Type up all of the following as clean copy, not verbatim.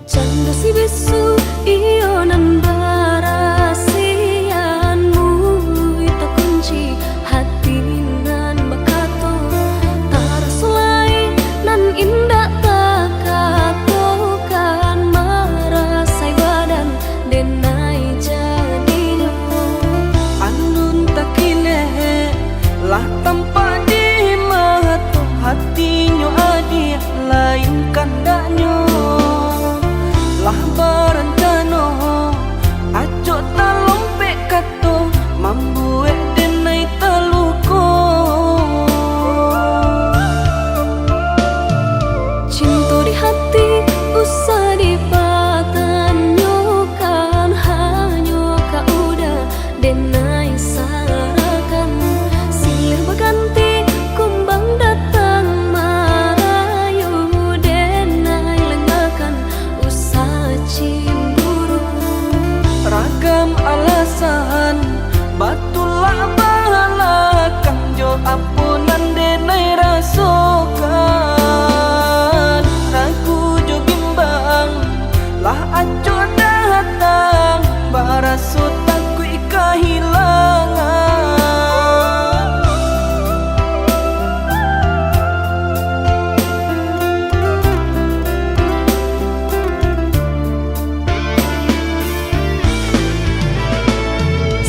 Canda si bisu iyo nan barasianmu ita kunci hati nan bakato tarasulai nan indah takatokan marasai badan denai jadinya andun takine lah tanpa di mata hatinya adi lain kandaknya lah berencana aco talompe kato mambuek denai teluko cinta di hati usah dipatanyokan hanya kaudah denai sarakan silir berganti kumbang datang marayu denai lengakan usah cemburu ragam alasan batulah balakang jo ampunan denai rasokan ragu jo bimbang lah aco datang baraso takui kehilangan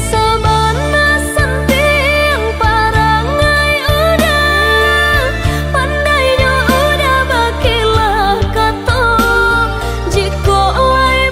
sabana santiang parangai udah pandainya udah bakilah kato jiko lai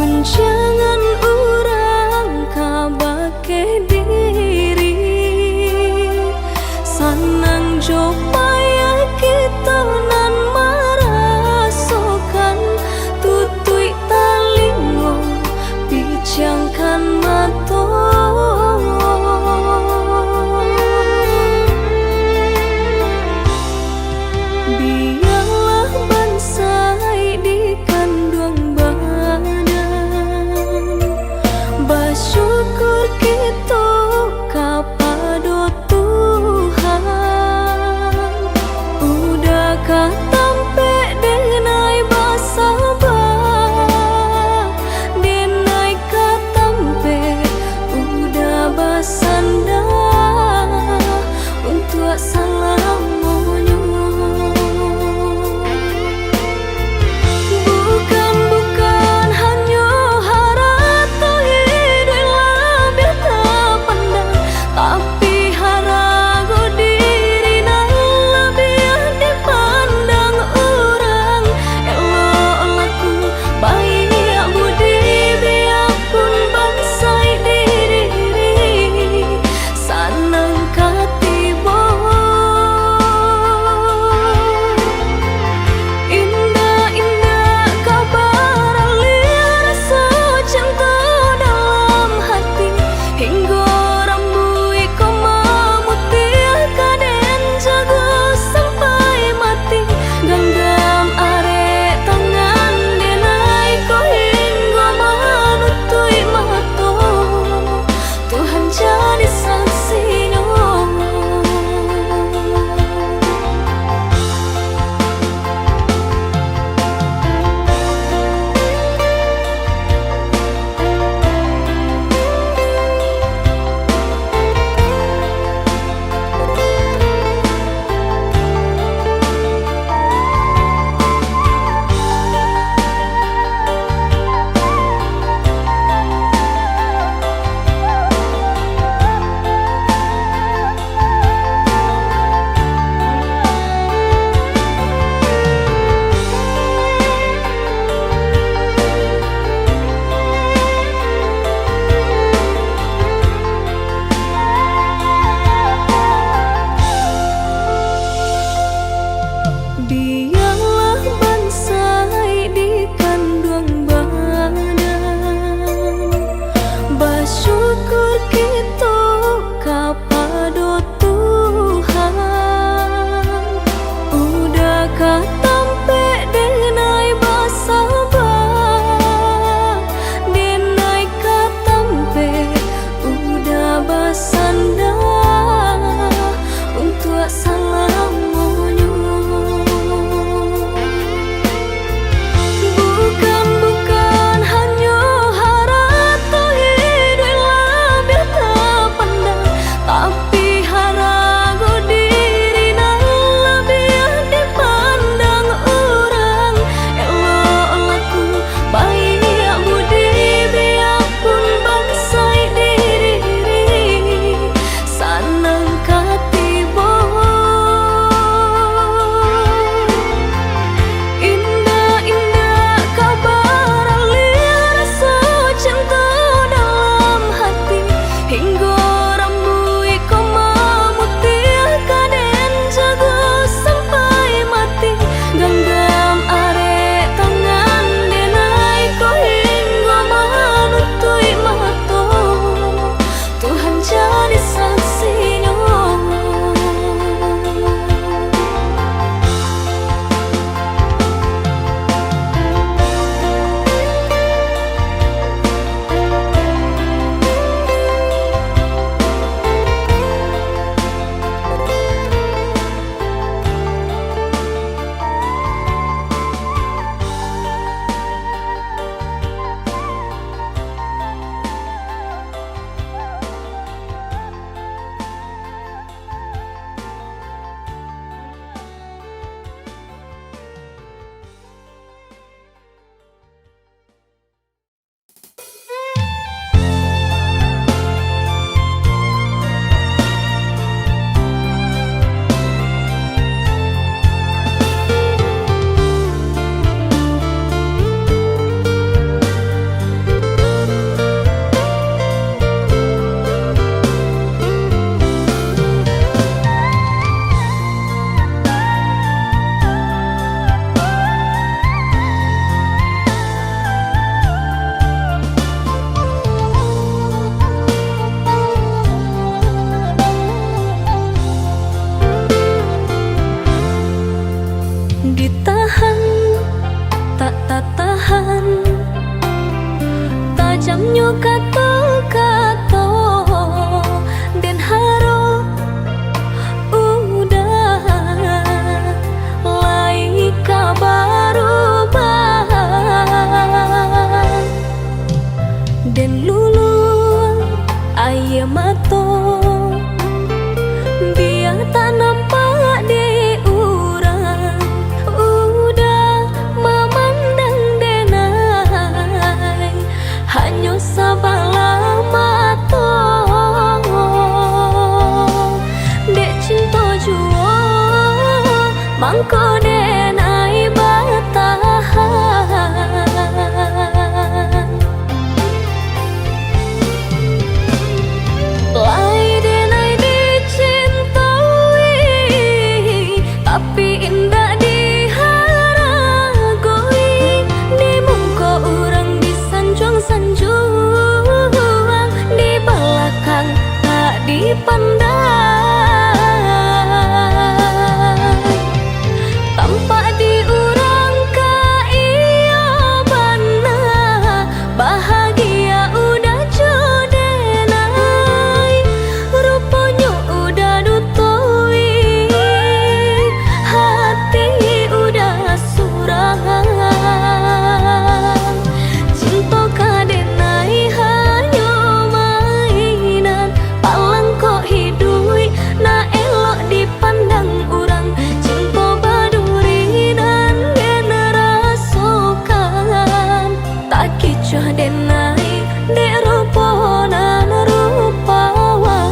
Gunjangan urang kabake diri, sanang jopaya kita nan merasakan tutui talingo bijangkan mato. Biarlah bansai di kandung badan, jamnya kato-kato dan haro udah lai kabaru bang dan lulu ayam mato biar tak nampak de urang udah memandang denai hanya sabala mato dek cinta jua mangko denai batahan lai denai dicintai tapi indah diharagoi di muka orang disanjung-sanjung di belakang tak dipandang tampak diurang ka iya bana bahagia udah jodenai rupanya udah dutoi hati udah surangan cinta kadenai hanya mainan palang kok hidui na elok dipandang orang cinta baduri dan generasokan tak kicah denai dek ruponan rupawan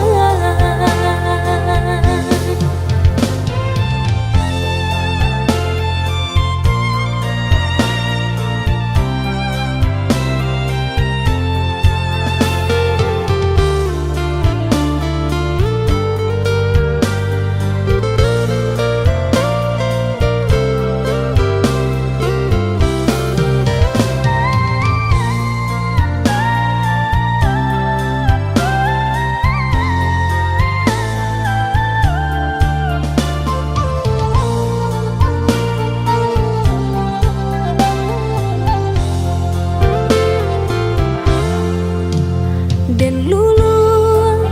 dan lulu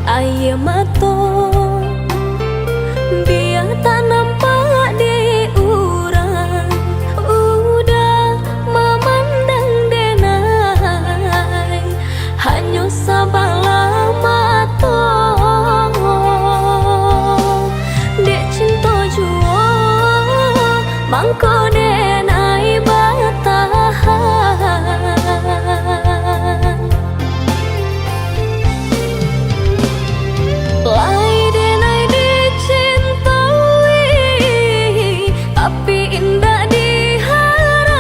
ayam mato biar tak nampak de urang udah memandang denai hanya sabala mato dek cinta jua mangko denai batahan lai denai dicintai tapi indah diharagoi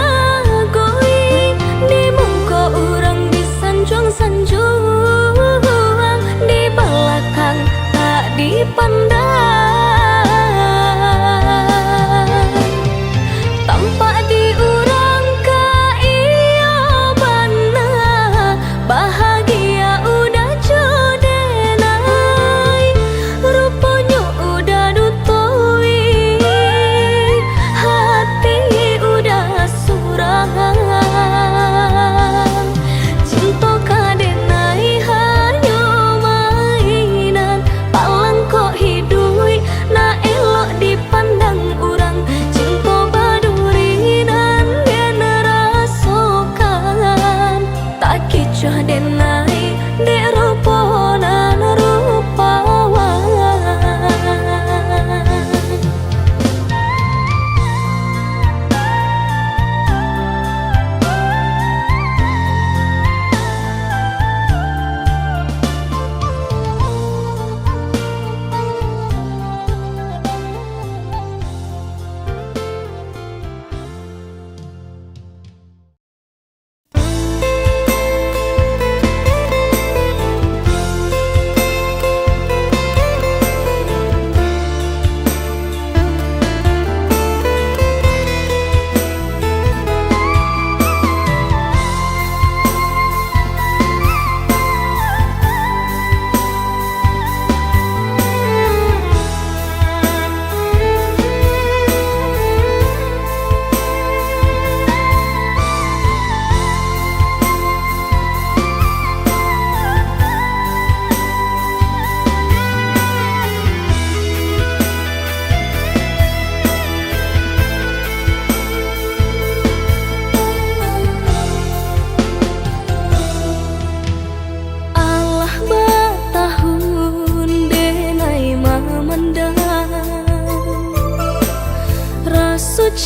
di muka orang disanjung-sanjung di belakang tak dipandang tampak diurang ka iya bana bahagia udah jodenai rupanya udah dutoi hati udah surangan cinta kadenai hanya mainan palang kok hidui na elok dipandang orang cinta baduri dan generasokan tak kicah denai dek ruponan rupawan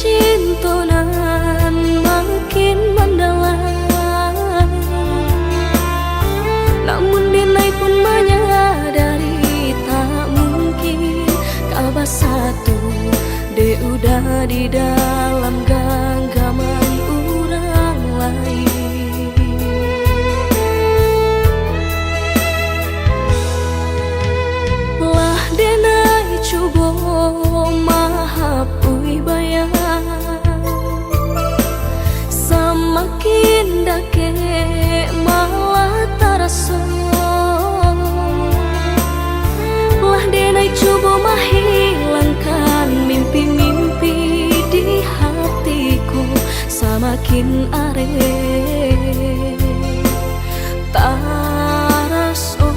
cinta nan makin mendalam. Namun Denai pun menyadari tak mungkin kabar satu de udah di dalam genggaman orang lain. Lah Denai coba mahapui bayang, semakin dake malah terasa. Lah Denai coba menghilangkan mimpi-mimpi di hatiku, semakin areh terasa.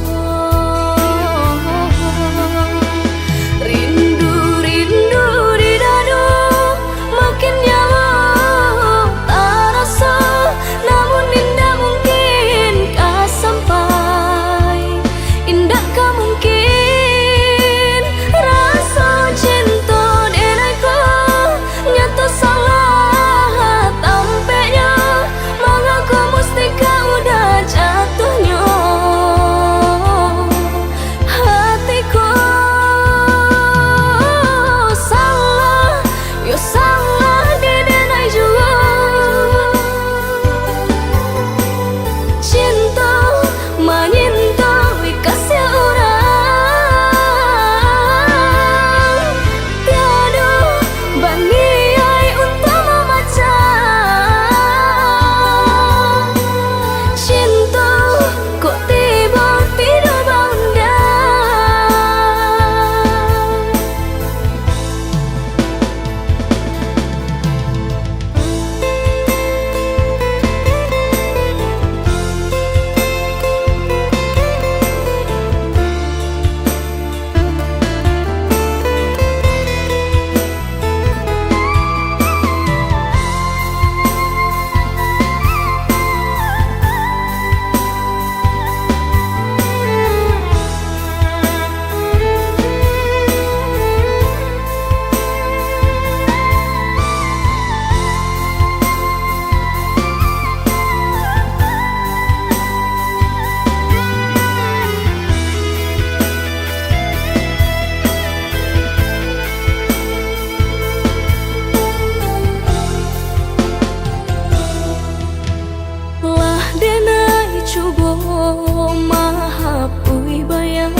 Rindu-rindu di dadu makin nyala terasa, namun indah mungkin kah sampai, indah kah mungkin rasa cinta Denai ko nyata salah tampaknya, mengaku mesti kau udah jatuhnya hatiku. Salah, yo salah di Denai juga. Cinta menyintai kasih orang, tiada baniai untuk membaca. Cinta kok tiba-tiba bunda. Lah Denai coba mahapui bayang,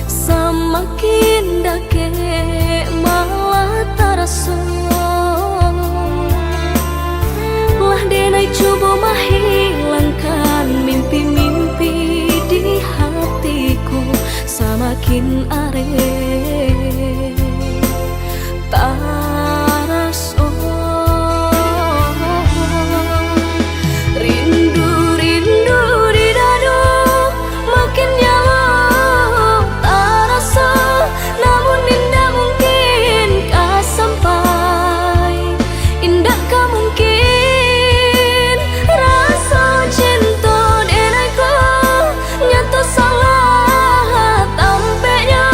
semakin dake malah terasa. Lah Denai coba menghilangkan mimpi-mimpi di hatiku, semakin areh terasa. Rindu-rindu di dadu makin nyala terasa, namun indah mungkin kah sampai, indah kah mungkin rasa cinta Denai ko nyata salah tampaknya,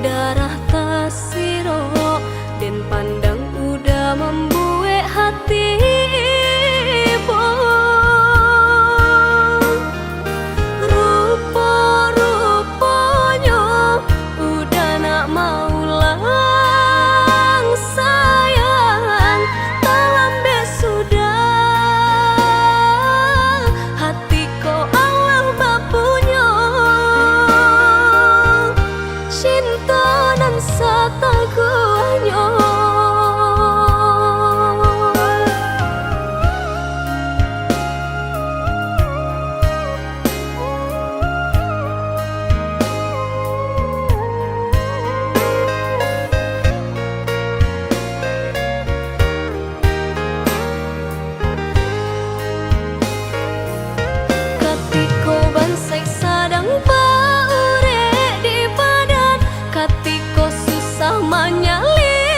darah tasiro dan pandang udah membuat hati ibu. Rupa-rupanya udah nak mau lang sayang, talambe sudah hati ko Allah bapunya. Cinta nan sataguanya katiko bansai sadang paure di badan, katiko susah menyalin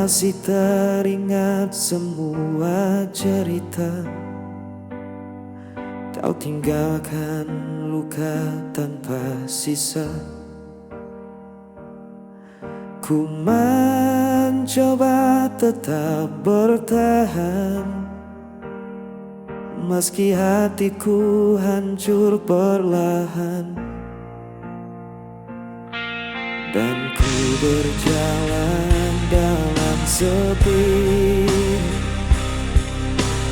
masih teringat semua cerita. Kau tinggalkan luka tanpa sisa. Ku mencoba tetap bertahan, meski hatiku hancur perlahan. Dan ku berjalan dalam sepi,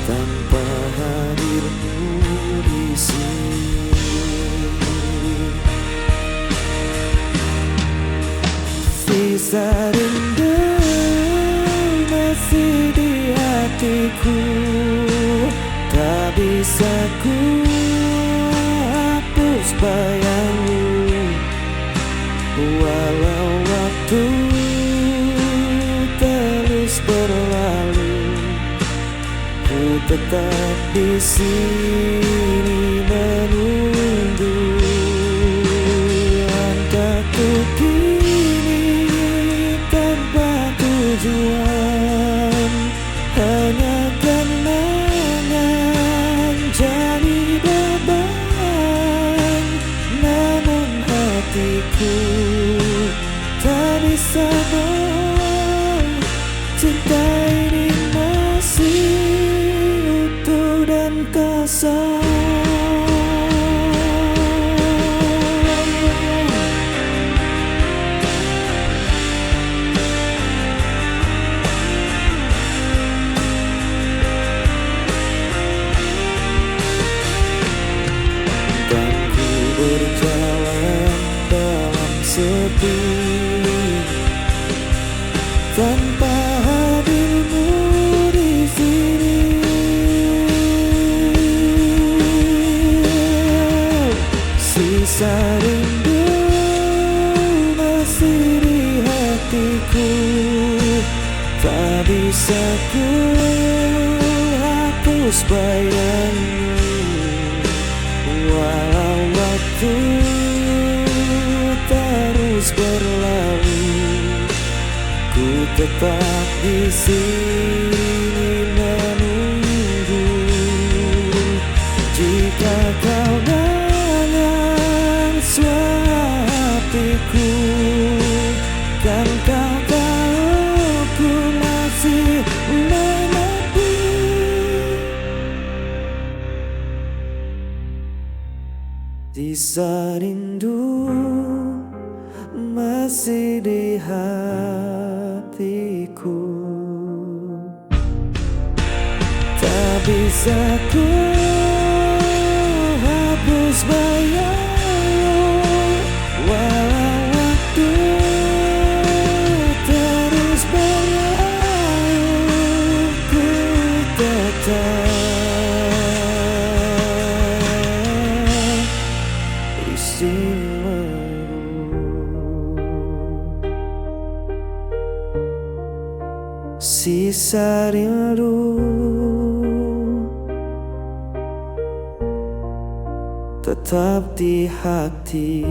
tanpa hadirmu di sini. Sisa rindu masih di hatiku, tak bisa ku hapus bayangmu. Walau waktu terus berlalu, ku tetap di sini menunggu. Langkahku kini tanpa tujuan, hanya kenangan jadi beban. Namun hatiku tak bisa bohong, cinta ini masih utuh dan kosong. Dan ku berjalan dalam sepi, tanpa hadirmu di sini. Sisa rindu masih di hatiku, tak bisa ku hapus bayangmu. Walau waktu terus berlalu, ku tetap di sini menunggu. Jika kau dengar suara hatiku, kan kau tahu ku masih menanti. Sisa rindu masih di hatiku, tak bisa ku hapus bayangmu. Walau waktu terus berlalu, ku tetap di sini. Sisa rindu tetap di hati.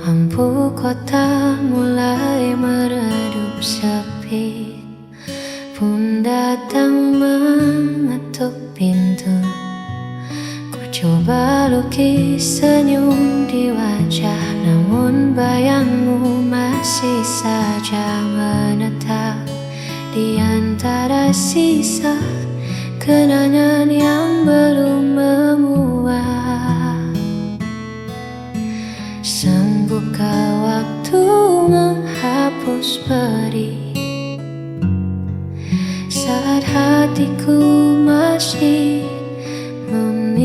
Lampu kota mulai meredup sepi, pun datang mengetuk pintu. Ku coba lukis senyum di wajah, namun bayangmu masih saja menetap di antara sisa kenangan yang belum memuat. Sanggupkah waktu menghapus pedih saat hatiku masih memilih?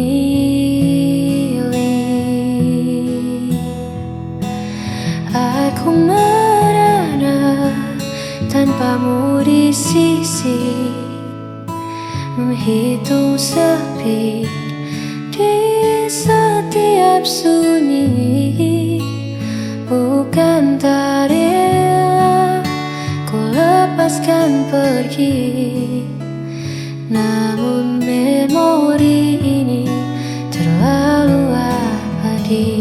Aku merana tanpamu di sisi, menghitung sepi di setiap sunyi, bukan tak rela ku lepaskan pergi. Namun memori ini terlalu abadi.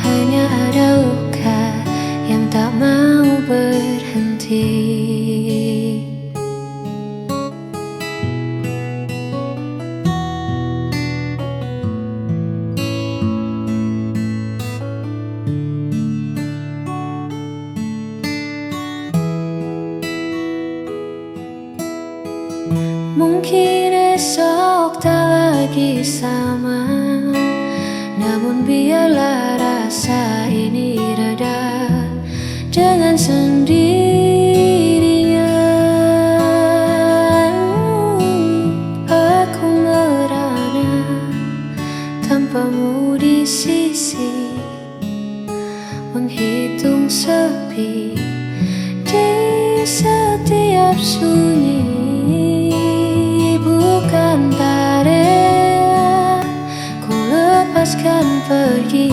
Hanya ada luka yang tak mau berhenti. Mungkin esok tak lagi sama, namun biarlah rasa ini reda dengan sendirinya. Aku merana tanpamu di sisi, menghitung sepi di setiap sunyi. Bukan tak rela ku lepaskan pergi,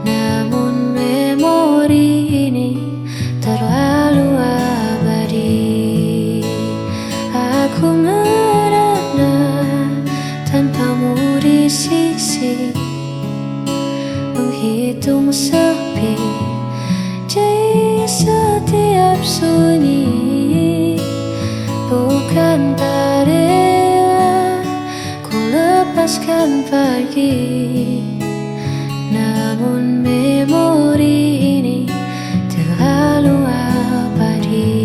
namun memori ini terlalu abadi. Aku merana tanpamu di sisi, menghitung sepi di setiap sunyi. Bukan tak rela ku lepaskan pergi, namun memori ini terlalu abadi.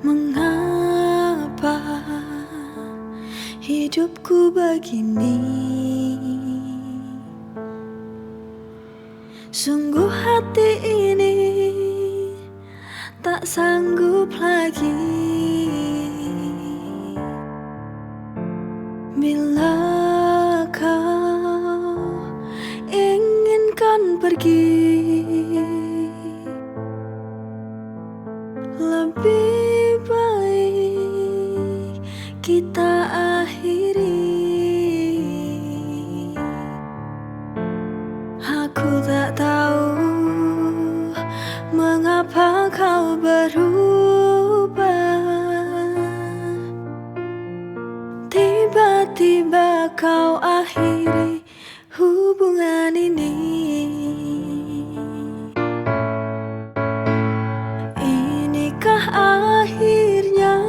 Mengapa hidupku begini? Sungguh hati ini tak sanggup lagi. Bila kau inginkan pergi, lebih baik kita akhiri. Aku tak tahu mengapa kau berubah. Tiba-tiba kau akhiri hubungan ini. Inikah akhirnya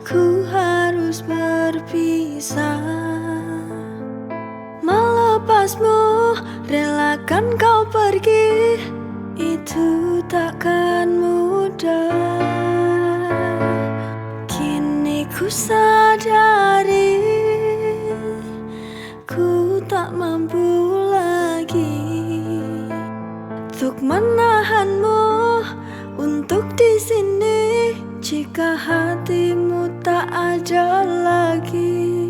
ku harus berpisah? Melepasmu, relakan kau pergi, itu takkan mudah. Kini ku sadari ku tak mampu lagi untuk menahanmu, untuk di sini jika hatimu tak ada lagi.